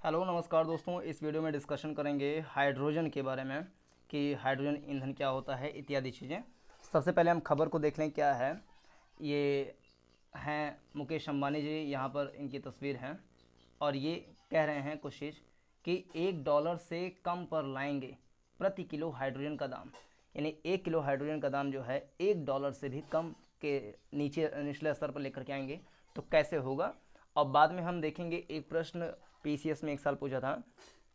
Hello नमस्कार दोस्तों। इस वीडियो में डिस्कशन करेंगे हाइड्रोजन के बारे में कि हाइड्रोजन ईंधन क्या होता है इत्यादि चीज़ें। सबसे पहले हम खबर को देख लें क्या है। ये हैं मुकेश अंबानी जी, यहाँ पर इनकी तस्वीर है और ये कह रहे हैं कुछ चीज़ कि $1 से कम पर लाएंगे प्रति किलो हाइड्रोजन का दाम। यानी 1 किलो हाइड्रोजन का दाम जो है $1 से भी कम के नीचे निचले स्तर पर लेकर के आएंगे तो कैसे होगा। और बाद में हम देखेंगे एक प्रश्न पीसीएस में एक साल पूछा था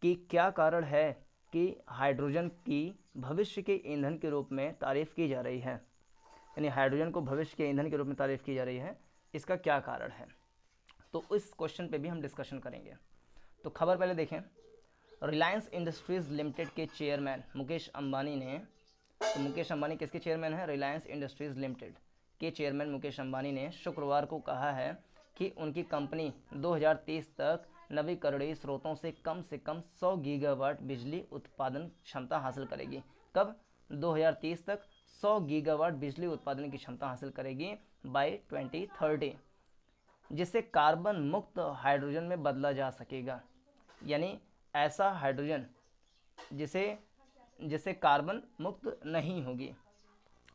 कि क्या कारण है कि हाइड्रोजन की भविष्य के ईंधन के रूप में तारीफ की जा रही है, यानी हाइड्रोजन को भविष्य के ईंधन के रूप में तारीफ की जा रही है, इसका क्या कारण है। तो इस क्वेश्चन पे भी हम डिस्कशन करेंगे। तो खबर पहले देखें। रिलायंस इंडस्ट्रीज लिमिटेड के चेयरमैन मुकेश अंबानी ने, तो मुकेश अंबानी किसके चेयरमैन है? रिलायंस इंडस्ट्रीज लिमिटेड के चेयरमैन मुकेश अंबानी ने शुक्रवार को कहा है कि उनकी कंपनी 2030 तक नवीकरणीय स्रोतों से कम 100 गीगावाट बिजली उत्पादन क्षमता हासिल करेगी। कब? 2030 तक 100 गीगावाट बिजली उत्पादन की क्षमता हासिल करेगी बाय 2030, जिसे कार्बन मुक्त हाइड्रोजन में बदला जा सकेगा। यानी ऐसा हाइड्रोजन जिसे जिसे कार्बन मुक्त नहीं होगी,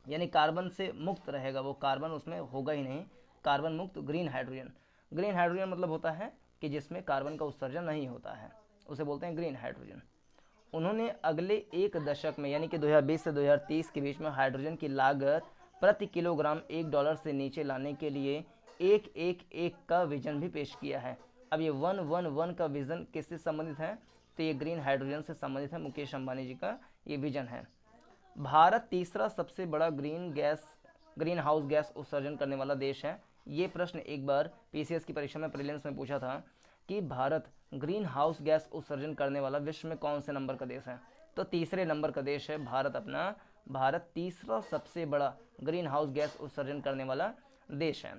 यानी कार्बन से मुक्त रहेगा, वो कार्बन उसमें होगा ही नहीं। कार्बन मुक्त ग्रीन हाइड्रोजन। ग्रीन हाइड्रोजन मतलब होता है कि जिसमें कार्बन का उत्सर्जन नहीं होता है, उसे बोलते हैं ग्रीन हाइड्रोजन। उन्होंने अगले एक दशक में यानी कि 2020 से 2030 के बीच में हाइड्रोजन की लागत प्रति किलोग्राम $1 से नीचे लाने के लिए 111 का विजन भी पेश किया है। अब ये 111 का विजन किससे संबंधित है? तो ये ग्रीन हाइड्रोजन से संबंधित है। मुकेश अंबानी जी का ये विजन है। भारत तीसरा सबसे बड़ा ग्रीन हाउस गैस उत्सर्जन करने वाला देश है। ये प्रश्न एक बार पीसीएस की परीक्षा में प्रीलिम्स में पूछा था कि भारत ग्रीन हाउस गैस उत्सर्जन करने वाला विश्व में कौन से नंबर का देश है? तो तीसरे नंबर का देश है भारत अपना। भारत तीसरा सबसे बड़ा ग्रीन हाउस गैस उत्सर्जन करने वाला देश है।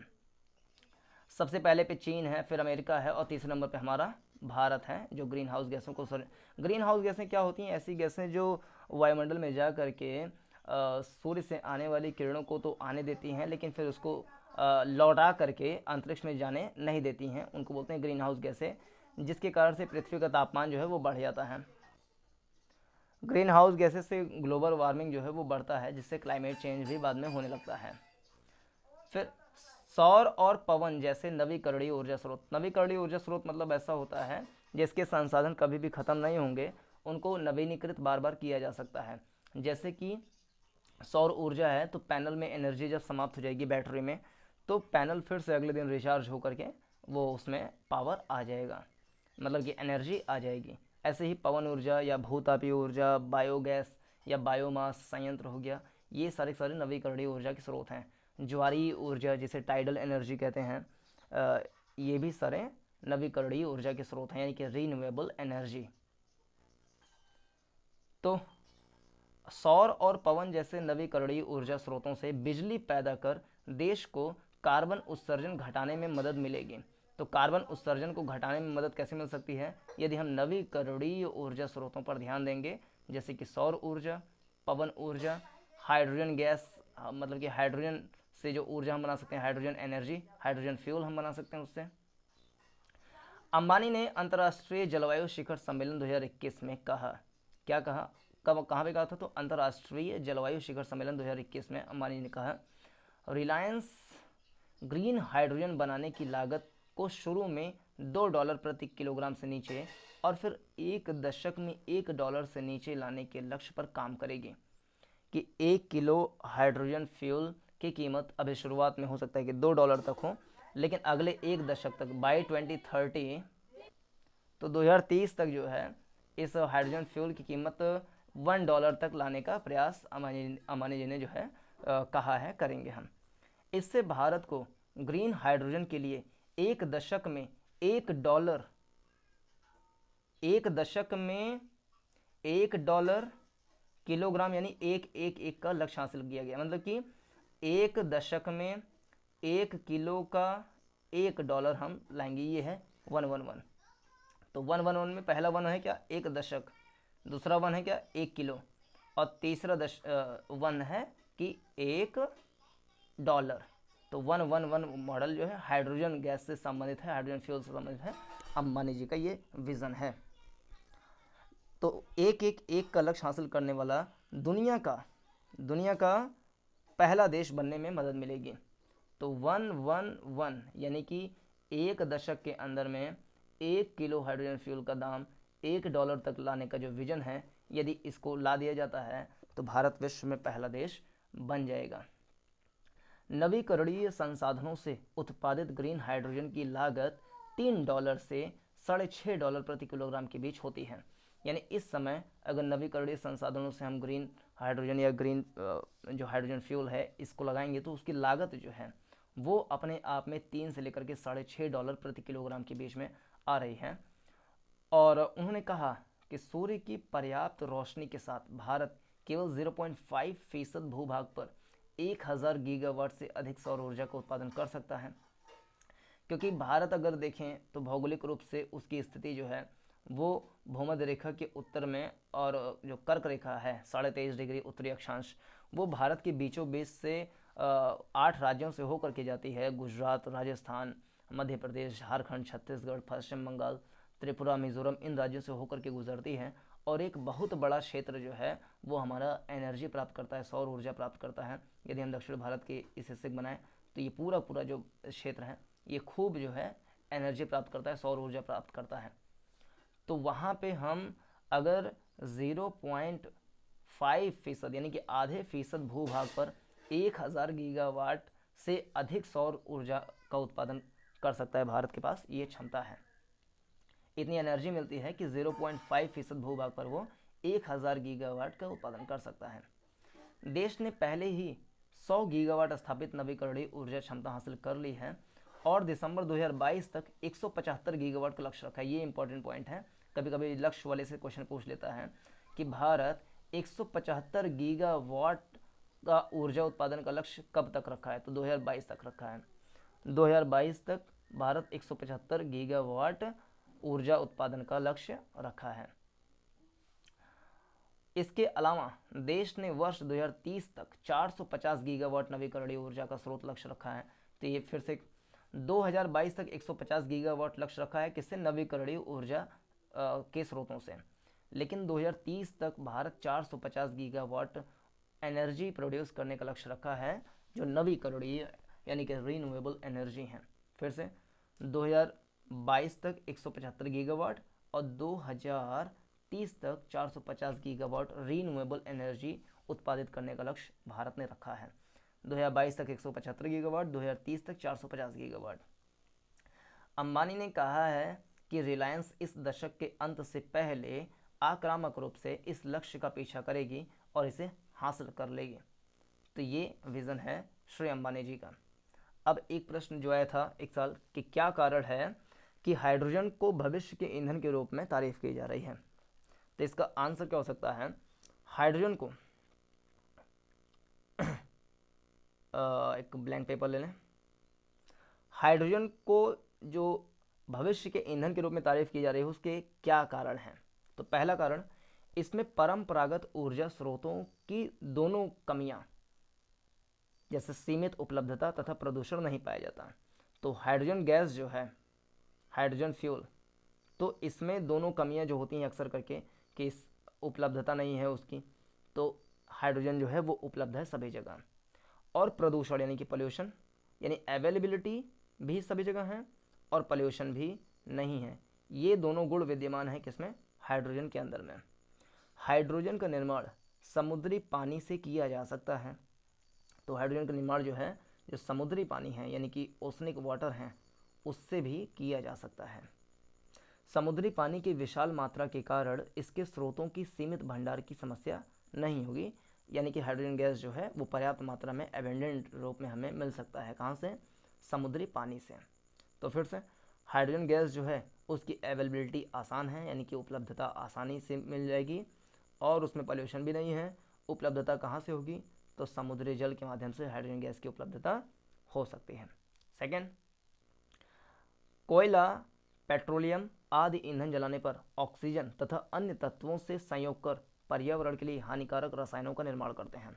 सबसे पहले पे चीन है, फिर अमेरिका है और तीसरे नंबर पे हमारा भारत है जो ग्रीन हाउस गैसों को ग्रीन हाउस गैसें क्या होती हैं? ऐसी गैसें जो वायुमंडल में जा करके सूर्य से आने वाली किरणों को तो आने देती हैं, लेकिन फिर उसको लौटा करके अंतरिक्ष में जाने नहीं देती हैं। उनको बोलते हैं ग्रीन हाउस गैसें, जिसके कारण से पृथ्वी का तापमान जो है वो बढ़ जाता है। ग्रीन हाउस गैसें से ग्लोबल वार्मिंग जो है वो बढ़ता है, जिससे क्लाइमेट चेंज भी बाद में होने लगता है। फिर सौर और पवन जैसे नवीकरणीय ऊर्जा स्रोत। नवीकरणीय ऊर्जा स्रोत मतलब ऐसा होता है जिसके संसाधन कभी भी खत्म नहीं होंगे, उनको नवीनीकृत बार बार किया जा सकता है। जैसे कि सौर ऊर्जा है तो पैनल में एनर्जी जब समाप्त हो जाएगी बैटरी में, तो पैनल फिर से अगले दिन रिचार्ज होकर के वो उसमें पावर आ जाएगा, मतलब कि एनर्जी आ जाएगी। ऐसे ही पवन ऊर्जा या भूतापीय ऊर्जा, बायोगैस या बायोमास संयंत्र हो गया, ये सारे सारे नवीकरणीय ऊर्जा के स्रोत हैं। ज्वारीय ऊर्जा जिसे टाइडल एनर्जी कहते हैं, ये भी सारे नवीकरणीय ऊर्जा के स्रोत हैं, यानी कि रीन्यूएबल एनर्जी। तो सौर और पवन जैसे नवीकरणीय ऊर्जा स्रोतों से बिजली पैदा कर देश को कार्बन उत्सर्जन घटाने में मदद मिलेगी। तो कार्बन उत्सर्जन को घटाने में मदद कैसे मिल सकती है? यदि हम नवीकरणीय ऊर्जा स्रोतों पर ध्यान देंगे, जैसे कि सौर ऊर्जा, पवन ऊर्जा, हाइड्रोजन गैस, मतलब कि हाइड्रोजन से जो ऊर्जा हम बना सकते हैं, हाइड्रोजन एनर्जी, हाइड्रोजन फ्यूल हम बना सकते हैं उससे। अंबानी ने अंतर्राष्ट्रीय जलवायु शिखर सम्मेलन 2021 में कहा, क्या कहा? कब, कहाँ पे कहा था? तो अंतर्राष्ट्रीय जलवायु शिखर सम्मेलन 2021 में अंबानी ने कहा, रिलायंस ग्रीन हाइड्रोजन बनाने की लागत को शुरू में $2 प्रति किलोग्राम से नीचे और फिर एक दशक में $1 से नीचे लाने के लक्ष्य पर काम करेगी। कि 1 किलो हाइड्रोजन फ्यूल की कीमत अभी शुरुआत में हो सकता है कि $2 तक हो, लेकिन अगले एक दशक तक बाय 2030, तो 2030 तक जो है इस हाइड्रोजन फ्यूल की कीमत $1 तक लाने का प्रयास अंबानी जी ने जो है कहा है करेंगे हम। इससे भारत को ग्रीन हाइड्रोजन के लिए एक दशक में $1, एक दशक में $1 किलोग्राम यानी 111 का लक्ष्य हासिल किया गया। मतलब कि एक दशक में 1 किलो का $1 हम लाएंगे, ये है 111। तो 111 में पहला वन है क्या? एक दशक, दूसरा वन है क्या? 1 किलो, और तीसरा वन है कि $1। तो 111 मॉडल जो है हाइड्रोजन गैस से संबंधित है, हाइड्रोजन फ्यूल से संबंधित है। अंबानी जी का ये विज़न है। तो एक का लक्ष्य हासिल करने वाला दुनिया का पहला देश बनने में मदद मिलेगी। तो 111 यानी कि एक दशक के अंदर में 1 किलो हाइड्रोजन फ्यूल का दाम $1 तक लाने का जो विजन है, यदि इसको ला दिया जाता है तो भारत विश्व में पहला देश बन जाएगा। नवीकरणीय संसाधनों से उत्पादित ग्रीन हाइड्रोजन की लागत $3 से $6.5 प्रति किलोग्राम के बीच होती है। यानी इस समय अगर नवीकरणीय संसाधनों से हम ग्रीन हाइड्रोजन या ग्रीन जो हाइड्रोजन फ्यूल है इसको लगाएंगे तो उसकी लागत जो है वो अपने आप में 3 से लेकर के $6.5 प्रति किलोग्राम के बीच में आ रही है। और उन्होंने कहा कि सूर्य की पर्याप्त रोशनी के साथ भारत केवल 0.5% भूभाग पर 1000 गीगावाट से अधिक सौर ऊर्जा का उत्पादन कर सकता है। क्योंकि भारत अगर देखें तो भौगोलिक रूप से उसकी स्थिति जो है वो भूमध्य रेखा के उत्तर में, और जो कर्क रेखा है 23.5 डिग्री उत्तरी अक्षांश, वो भारत के बीचों बीच से 8 राज्यों से होकर के जाती है। गुजरात, राजस्थान, मध्य प्रदेश, झारखंड, छत्तीसगढ़, पश्चिम बंगाल, त्रिपुरा, मिजोरम, इन राज्यों से होकर के गुजरती है। और एक बहुत बड़ा क्षेत्र जो है वो हमारा एनर्जी प्राप्त करता है, सौर ऊर्जा प्राप्त करता है। यदि हम दक्षिण भारत के इस हिस्से को बनाएं तो ये पूरा जो क्षेत्र है ये खूब जो है एनर्जी प्राप्त करता है, सौर ऊर्जा प्राप्त करता है। तो वहाँ पे हम अगर 0.5% यानी कि आधे फीसद भूभाग पर 1000 गीगावाट से अधिक सौर ऊर्जा का उत्पादन कर सकता है। भारत के पास ये क्षमता है, इतनी एनर्जी मिलती है कि 0.5% भूभाग पर वो 1000 गीगावाट का उत्पादन कर सकता है। देश ने पहले ही 100 गीगावाट स्थापित नवीकरणीय ऊर्जा क्षमता हासिल कर ली है और दिसंबर 2022 तक 175 गीगावाट का लक्ष्य रखा है। ये इंपॉर्टेंट पॉइंट है, कभी कभी लक्ष्य वाले से क्वेश्चन पूछ लेता है कि भारत 175 गीगावाट का ऊर्जा उत्पादन का लक्ष्य कब तक रखा है, तो 2022 तक रखा है। 2022 तक भारत 175 गीगावाट ऊर्जा उत्पादन का लक्ष्य रखा है। इसके अलावा देश ने वर्ष 2030 तक 450 गीगावाट नवीकरणीय ऊर्जा का स्रोत लक्ष्य रखा है। तो ये फिर से 2022 तक 150 गीगावाट लक्ष्य रखा है, किससे? नवीकरणीय ऊर्जा के स्रोतों से। लेकिन 2030 तक भारत 450 गीगावाट एनर्जी प्रोड्यूस करने का लक्ष्य रखा है, जो नवीकरणीय यानी कि रीन्यूएबल एनर्जी है। फिर से 2022 तक 175 गीगावाट और 2030 तक 450 गीगावाट रीन्यूएबल एनर्जी उत्पादित करने का लक्ष्य भारत ने रखा है। 2022 तक 175 गीगावाट, 2030 तक 450 गीगावाट। अंबानी ने कहा है कि रिलायंस इस दशक के अंत से पहले आक्रामक रूप से इस लक्ष्य का पीछा करेगी और इसे हासिल कर लेगी। तो ये विज़न है श्री अंबानी जी का। अब एक प्रश्न जो आया था एक साल कि क्या कारण है कि हाइड्रोजन को भविष्य के ईंधन के रूप में तारीफ की जा रही है, तो इसका आंसर क्या हो सकता है? हाइड्रोजन को एक ब्लैंक पेपर ले लें। हाइड्रोजन को जो भविष्य के ईंधन के रूप में तारीफ की जा रही है उसके क्या कारण हैं? तो पहला कारण, इसमें परंपरागत ऊर्जा स्रोतों की दोनों कमियां, जैसे सीमित उपलब्धता तथा प्रदूषण नहीं पाया जाता। तो हाइड्रोजन गैस जो है, हाइड्रोजन फ्यूल, तो इसमें दोनों कमियां जो होती हैं अक्सर करके कि उपलब्धता नहीं है उसकी, तो हाइड्रोजन जो है वो उपलब्ध है सभी जगह। और प्रदूषण यानी कि पोल्यूशन, यानी अवेलेबिलिटी भी सभी जगह है और पोल्यूशन भी नहीं है। ये दोनों गुण विद्यमान है किसमें? हाइड्रोजन के अंदर में। हाइड्रोजन का निर्माण समुद्री पानी से किया जा सकता है। तो हाइड्रोजन का निर्माण जो है, जो समुद्री पानी है यानी कि ओशनिक वाटर हैं, उससे भी किया जा सकता है। समुद्री पानी की विशाल मात्रा के कारण इसके स्रोतों की सीमित भंडार की समस्या नहीं होगी, यानी कि हाइड्रोजन गैस जो है वो पर्याप्त मात्रा में एबेंडेंट रूप में हमें मिल सकता है। कहाँ से? समुद्री पानी से। तो फिर से हाइड्रोजन गैस जो है उसकी अवेलेबिलिटी आसान है, यानी कि उपलब्धता आसानी से मिल जाएगी और उसमें पोल्यूशन भी नहीं है। उपलब्धता कहाँ से होगी? तो समुद्री जल के माध्यम से हाइड्रोजन गैस की उपलब्धता हो सकती है। सेकेंड, कोयला, पेट्रोलियम आदि ईंधन जलाने पर ऑक्सीजन तथा अन्य तत्वों से संयोग कर पर्यावरण के लिए हानिकारक रसायनों का निर्माण करते हैं।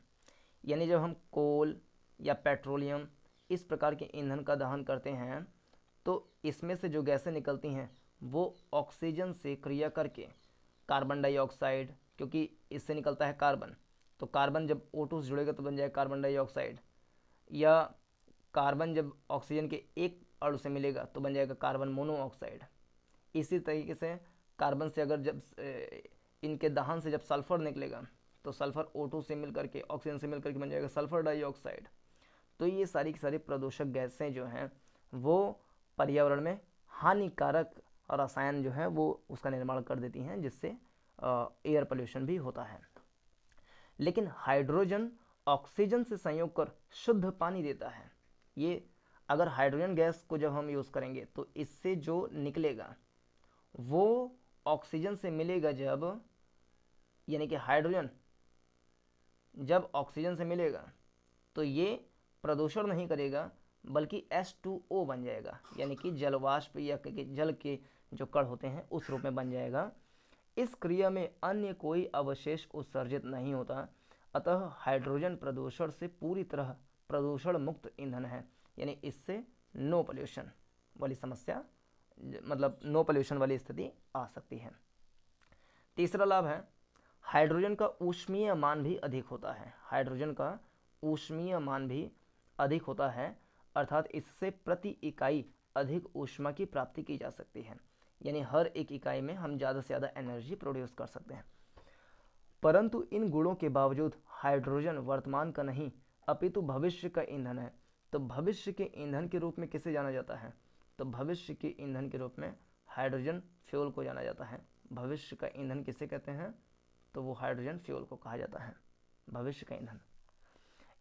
यानी जब हम कोल या पेट्रोलियम इस प्रकार के ईंधन का दहन करते हैं तो इसमें से जो गैसें निकलती हैं वो ऑक्सीजन से क्रिया करके कार्बन डाइऑक्साइड, क्योंकि इससे निकलता है कार्बन, तो कार्बन जब O2 से जुड़ेगा तो बन जाएगा कार्बन डाइऑक्साइड, या कार्बन जब ऑक्सीजन के एक अणु से मिलेगा तो बन जाएगा कार्बन मोनोऑक्साइड। इसी तरीके से कार्बन से अगर जब इनके दहन से जब सल्फर निकलेगा तो सल्फर O2 से मिलकर के ऑक्सीजन से मिलकर के बन जाएगा सल्फर डाइऑक्साइड। तो ये सारी की सारी प्रदूषक गैसें जो हैं वो पर्यावरण में हानिकारक रसायन जो है वो उसका निर्माण कर देती हैं, जिससे एयर पोल्यूशन भी होता है। लेकिन हाइड्रोजन ऑक्सीजन से संयोग कर शुद्ध पानी देता है। ये अगर हाइड्रोजन गैस को जब हम यूज़ करेंगे तो इससे जो निकलेगा वो ऑक्सीजन से मिलेगा जब, यानी कि हाइड्रोजन जब ऑक्सीजन से मिलेगा तो ये प्रदूषण नहीं करेगा बल्कि H2O बन जाएगा, यानी कि जलवाष्प या जल के जो कण होते हैं उस रूप में बन जाएगा। इस क्रिया में अन्य कोई अवशेष उत्सर्जित नहीं होता, अतः हाइड्रोजन प्रदूषण से पूरी तरह प्रदूषण मुक्त ईंधन है, यानी इससे नो पोल्यूशन वाली समस्या, मतलब नो पोल्यूशन वाली स्थिति आ सकती है। तीसरा लाभ है हाइड्रोजन का ऊष्मीय मान भी अधिक होता है। हाइड्रोजन का ऊष्मीय मान भी अधिक होता है, अर्थात इससे प्रति इकाई अधिक ऊष्मा की प्राप्ति की जा सकती है, यानी हर एक इकाई में हम ज़्यादा से ज़्यादा एनर्जी प्रोड्यूस कर सकते हैं। परंतु इन गुणों के बावजूद हाइड्रोजन वर्तमान का नहीं अपितु भविष्य का ईंधन है। तो भविष्य के ईंधन के रूप में किसे जाना जाता है? तो भविष्य के ईंधन के रूप में हाइड्रोजन फ्यूल को जाना जाता है। भविष्य का ईंधन किसे कहते हैं? तो वो हाइड्रोजन फ्यूल को कहा जाता है, भविष्य का ईंधन।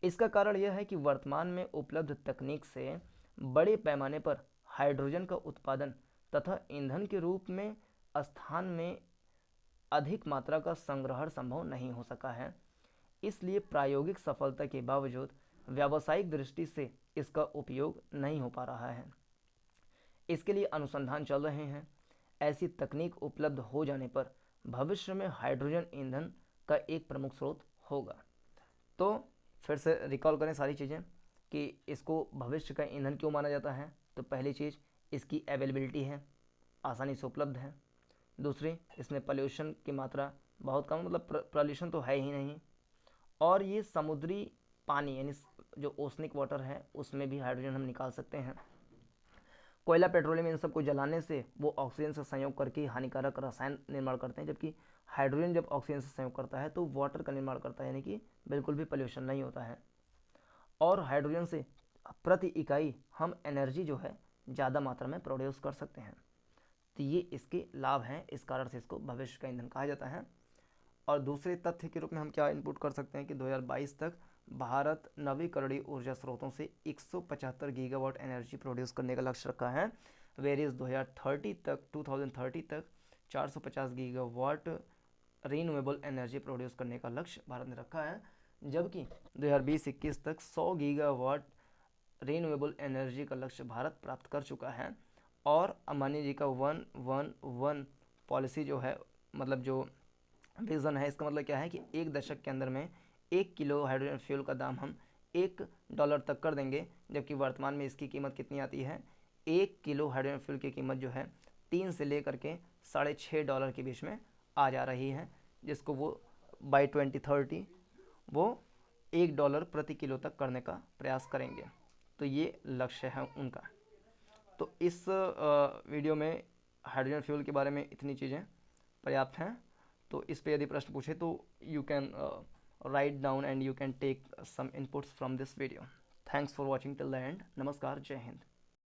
इसका कारण यह है कि वर्तमान में उपलब्ध तकनीक से बड़े पैमाने पर हाइड्रोजन का उत्पादन तथा ईंधन के रूप में स्थान में अधिक मात्रा का संग्रहण संभव नहीं हो सका है। इसलिए प्रायोगिक सफलता के बावजूद व्यावसायिक दृष्टि से इसका उपयोग नहीं हो पा रहा है। इसके लिए अनुसंधान चल रहे हैं। ऐसी तकनीक उपलब्ध हो जाने पर भविष्य में हाइड्रोजन ईंधन का एक प्रमुख स्रोत होगा। तो फिर से रिकॉल करें सारी चीज़ें कि इसको भविष्य का ईंधन क्यों माना जाता है। तो पहली चीज़ इसकी अवेलेबिलिटी है, आसानी से उपलब्ध है। दूसरी, इसमें पोल्यूशन की मात्रा बहुत कम, मतलब पोल्यूशन तो है ही नहीं। और ये समुद्री पानी यानी जो ओसनिक वाटर है उसमें भी हाइड्रोजन हम निकाल सकते हैं। कोयला, पेट्रोलियम, इन सबको जलाने से वो ऑक्सीजन से संयोग करके हानिकारक रसायन निर्माण करते हैं, जबकि हाइड्रोजन जब ऑक्सीजन से संयोग करता है तो वाटर का निर्माण करता है, यानी कि बिल्कुल भी पोल्यूशन नहीं होता है। और हाइड्रोजन से प्रति इकाई हम एनर्जी जो है ज़्यादा मात्रा में प्रोड्यूस कर सकते हैं। तो ये इसके लाभ हैं, इस कारण से इसको भविष्य का ईंधन कहा जाता है। और दूसरे तथ्य के रूप में हम क्या इनपुट कर सकते हैं कि 2022 तक भारत नवीकरणीय ऊर्जा स्रोतों से 175 गीगावाट एनर्जी प्रोड्यूस करने का लक्ष्य रखा है। वेरियस 2030 तक 450 गीगावाट रीन्यूएबल एनर्जी प्रोड्यूस करने का लक्ष्य भारत ने रखा है, जबकि 2020-21 तक 100 गीगावाट रीन्यूएबल एनर्जी का लक्ष्य भारत प्राप्त कर चुका है। और अंबानी जी का 1-1-1 पॉलिसी जो है, मतलब जो विज़न है, इसका मतलब क्या है कि एक दशक के अंदर में 1 किलो हाइड्रोजन फ्यूल का दाम हम $1 तक कर देंगे, जबकि वर्तमान में इसकी कीमत कितनी आती है? 1 किलो हाइड्रोजन फ्यूल की कीमत जो है 3 से लेकर के $6.5 के बीच में आ जा रही है, जिसको वो बाई 2030 वो $1 प्रति किलो तक करने का प्रयास करेंगे। तो ये लक्ष्य है उनका। तो इस वीडियो में हाइड्रोजन फ्यूल के बारे में इतनी चीज़ें पर्याप्त हैं। तो इस पे यदि प्रश्न पूछे तो you can write down and you can take some inputs from this video. Thanks for watching till the end. नमस्कार, जय हिंद।